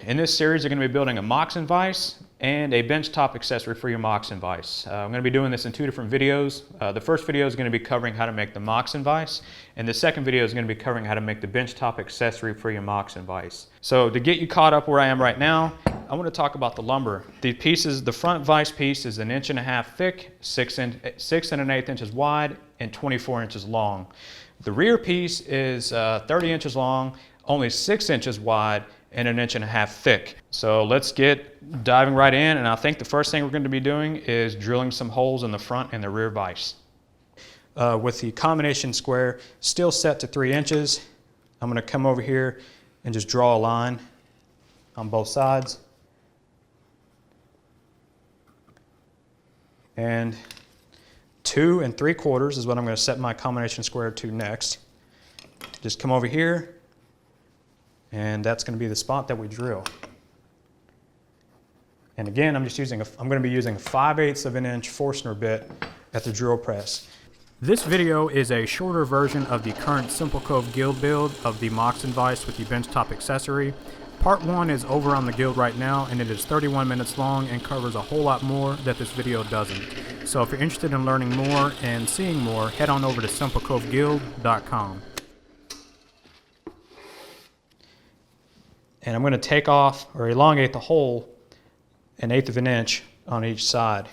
In this series, you're going to be building a Moxon Vise and a benchtop accessory for your Moxon Vise. I'm going to be doing this in two different videos. The first video is going to be covering how to make the Moxon Vise, and the second video is going to be covering how to make the benchtop accessory for your Moxon Vise. So to get you caught up where I am right now, I want to talk about the lumber. The pieces, the front vise piece is 1.5 inches thick, 6 1/8 inches wide, and 24 inches long. The rear piece is 30 inches long, only 6 inches wide, and 1.5 inches thick. So let's get diving right in, and I think the first thing we're going to be doing is drilling some holes in the front and the rear vise. With the combination square still set to 3 inches, I'm going to come over here and just draw a line on both sides. And 2 3/4 is what I'm going to set my combination square to next. Just come over here, and that's going to be the spot that we drill. And again, I'm going to be using a 5/8 of an inch Forstner bit at the drill press. This video is a shorter version of the current SimpleCove guild build of the Moxon Vise with the benchtop accessory. Part 1 is over on the guild right now, and it is 31 minutes long and covers a whole lot more that this video doesn't. So if you're interested in learning more and seeing more, head on over to SimpleCoveGuild.com. And I'm going to take off or elongate the hole 1/8 of an inch on each side.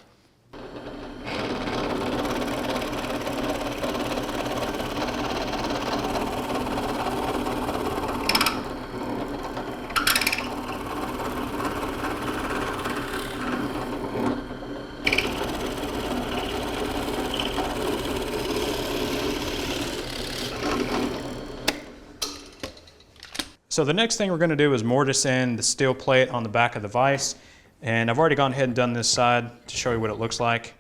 So the next thing we're going to do is mortise in the steel plate on the back of the vise, and I've already gone ahead and done this side to show you what it looks like.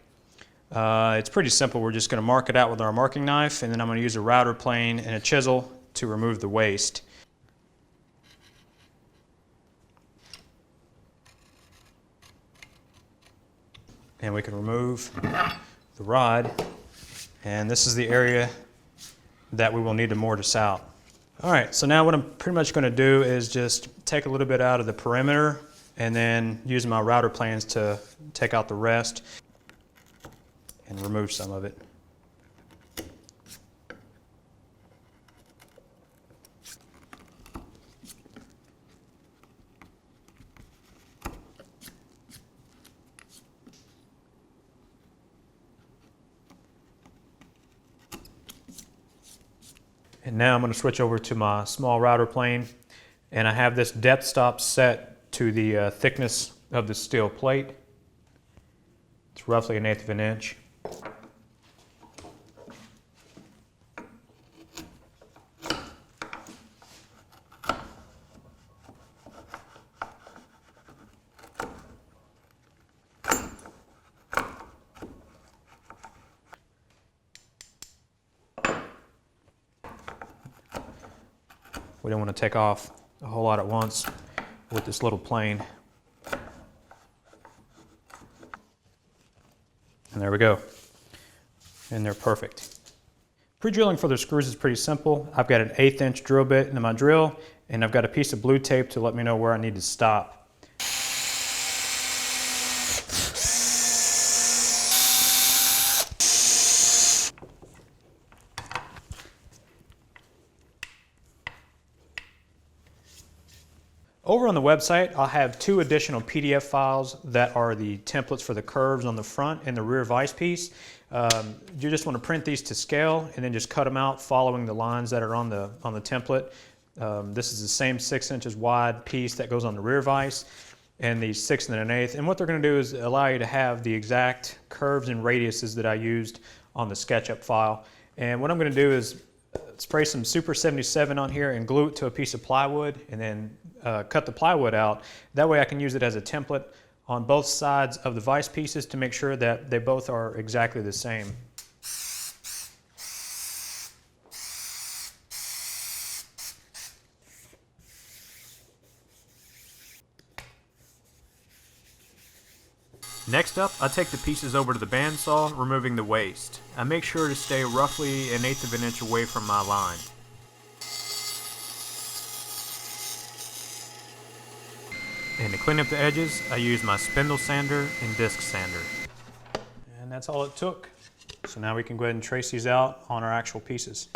It's pretty simple. We're just going to mark it out with our marking knife, and then I'm going to use a router plane and a chisel to remove the waste. And we can remove the rod, and this is the area that we will need to mortise out. All right, so now what I'm pretty much going to do is just take a little bit out of the perimeter and then use my router planes to take out the rest and remove some of it. And now I'm going to switch over to my small router plane, and I have this depth stop set to the thickness of the steel plate. It's roughly 1/8 of an inch. We don't want to take off a whole lot at once with this little plane. And there we go. And they're perfect. Pre-drilling for the screws is pretty simple. I've got an 1/8 inch drill bit into my drill, and I've got a piece of blue tape to let me know where I need to stop. Over on the website, I'll have 2 additional PDF files that are the templates for the curves on the front and the rear vise piece. You just want to print these to scale and then just cut them out following the lines that are on the template. This is the same 6 inches wide piece that goes on the rear vise, and the 6 1/8. And what they're going to do is allow you to have the exact curves and radiuses that I used on the SketchUp file. And what I'm going to do is spray some Super 77 on here and glue it to a piece of plywood, and then cut the plywood out. That way I can use it as a template on both sides of the vise pieces to make sure that they both are exactly the same. Next up, I take the pieces over to the bandsaw, removing the waste. I make sure to stay roughly 1/8 of an inch away from my line. And to clean up the edges, I use my spindle sander and disc sander. And that's all it took. So now we can go ahead and trace these out on our actual pieces.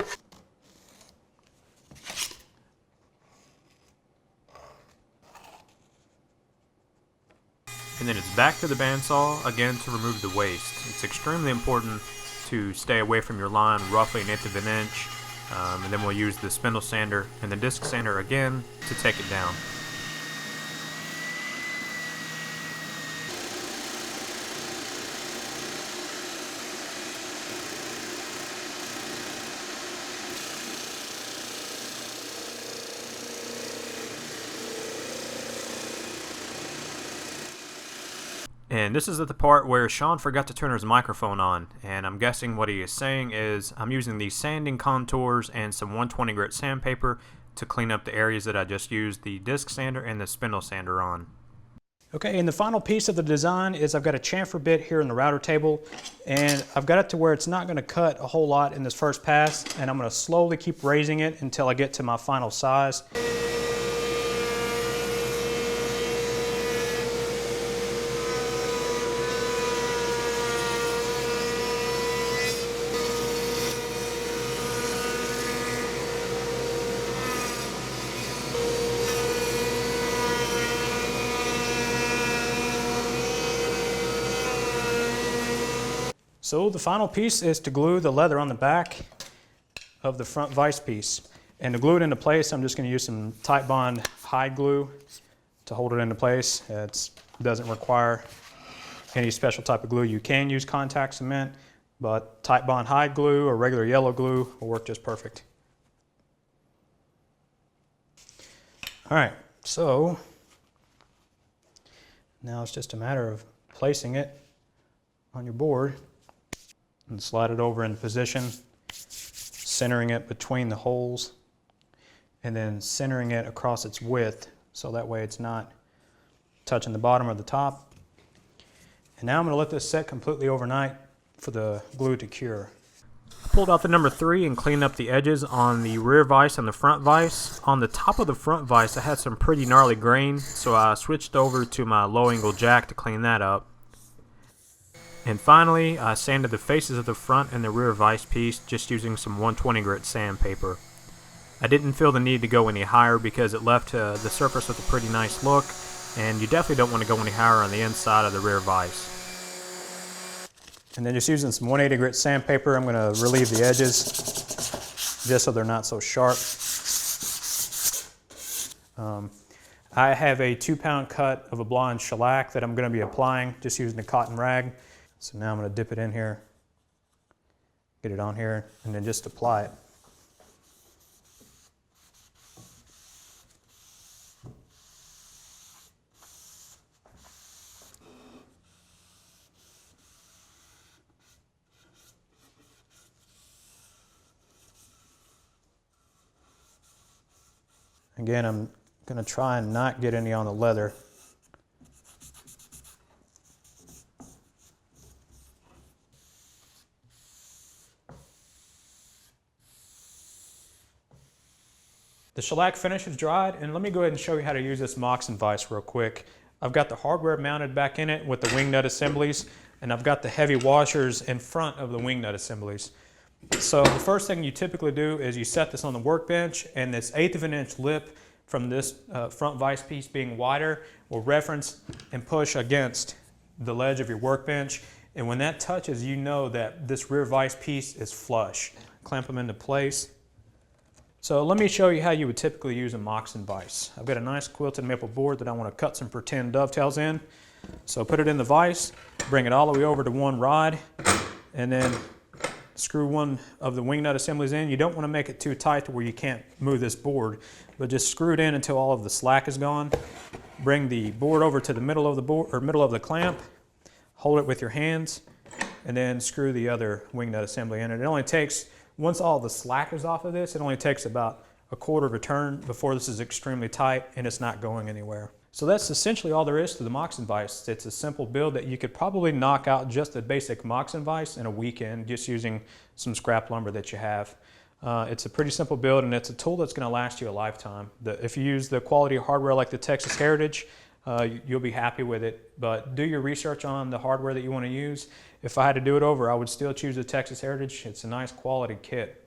And then it's back to the bandsaw again to remove the waste. It's extremely important to stay away from your line roughly 1/8 of an inch. And then we'll use the spindle sander and the disc sander again to take it down. And this is at the part where Sean forgot to turn his microphone on, and I'm guessing what he is saying is I'm using these sanding contours and some 120 grit sandpaper to clean up the areas that I just used the disc sander and the spindle sander on. Okay, and the final piece of the design is I've got a chamfer bit here in the router table, and I've got it to where it's not going to cut a whole lot in this first pass, and I'm going to slowly keep raising it until I get to my final size. So the final piece is to glue the leather on the back of the front vise piece. And to glue it into place, I'm just going to use some Titebond hide glue to hold it into place. It doesn't require any special type of glue. You can use contact cement, but Titebond hide glue or regular yellow glue will work just perfect. All right, so now it's just a matter of placing it on your board and slide it over in position, centering it between the holes, and then centering it across its width so that way it's not touching the bottom or the top. And now I'm going to let this set completely overnight for the glue to cure. I pulled out the number 3 and cleaned up the edges on the rear vise and the front vise. On the top of the front vise I had some pretty gnarly grain, so I switched over to my low angle jack to clean that up. And finally, I sanded the faces of the front and the rear vise piece just using some 120 grit sandpaper. I didn't feel the need to go any higher because it left the surface with a pretty nice look, and you definitely don't want to go any higher on the inside of the rear vise. And then just using some 180 grit sandpaper, I'm going to relieve the edges just so they're not so sharp. I have a 2-pound cut of a blonde shellac that I'm going to be applying just using a cotton rag. So now I'm going to dip it in here, get it on here, and then just apply it. Again, I'm going to try and not get any on the leather. The shellac finish is dried, and let me go ahead and show you how to use this Moxon vise real quick. I've got the hardware mounted back in it with the wing nut assemblies, and I've got the heavy washers in front of the wing nut assemblies. So the first thing you typically do is you set this on the workbench, and this 1/8 of an inch lip from this front vise piece being wider will reference and push against the ledge of your workbench. And when that touches, you know that this rear vise piece is flush. Clamp them into place. So let me show you how you would typically use a Moxon vise. I've got a nice quilted maple board that I want to cut some pretend dovetails in. So put it in the vise, bring it all the way over to one rod, and then screw one of the wing nut assemblies in. You don't want to make it too tight to where you can't move this board, but just screw it in until all of the slack is gone. Bring the board over to the middle of the board or middle of the clamp, hold it with your hands, and then screw the other wing nut assembly in. And it only takes, once all the slack is off of this, it only takes about 1/4 of a turn before this is extremely tight and it's not going anywhere. So that's essentially all there is to the Moxon vise. It's a simple build that you could probably knock out just a basic Moxon vise in a weekend just using some scrap lumber that you have. It's a pretty simple build, and it's a tool that's going to last you a lifetime. If you use the quality hardware like the Texas Heritage, you'll be happy with it. But do your research on the hardware that you want to use. If I had to do it over, I would still choose the Texas Heritage. It's a nice quality kit.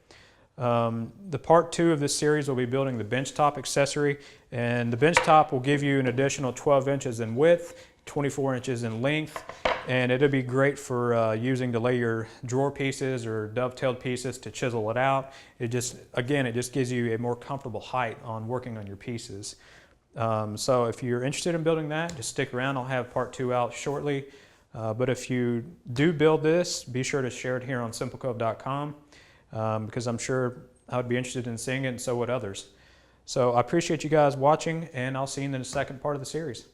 The part 2 of this series will be building the benchtop accessory, and the benchtop will give you an additional 12 inches in width, 24 inches in length, and it'll be great for using to lay your drawer pieces or dovetailed pieces to chisel it out. It just gives you a more comfortable height on working on your pieces. So if you're interested in building that, just stick around. I'll have part 2 out shortly. But if you do build this, be sure to share it here on SimpleCove.com. Because I'm sure I would be interested in seeing it, and so would others. So I appreciate you guys watching, and I'll see you in the second part of the series.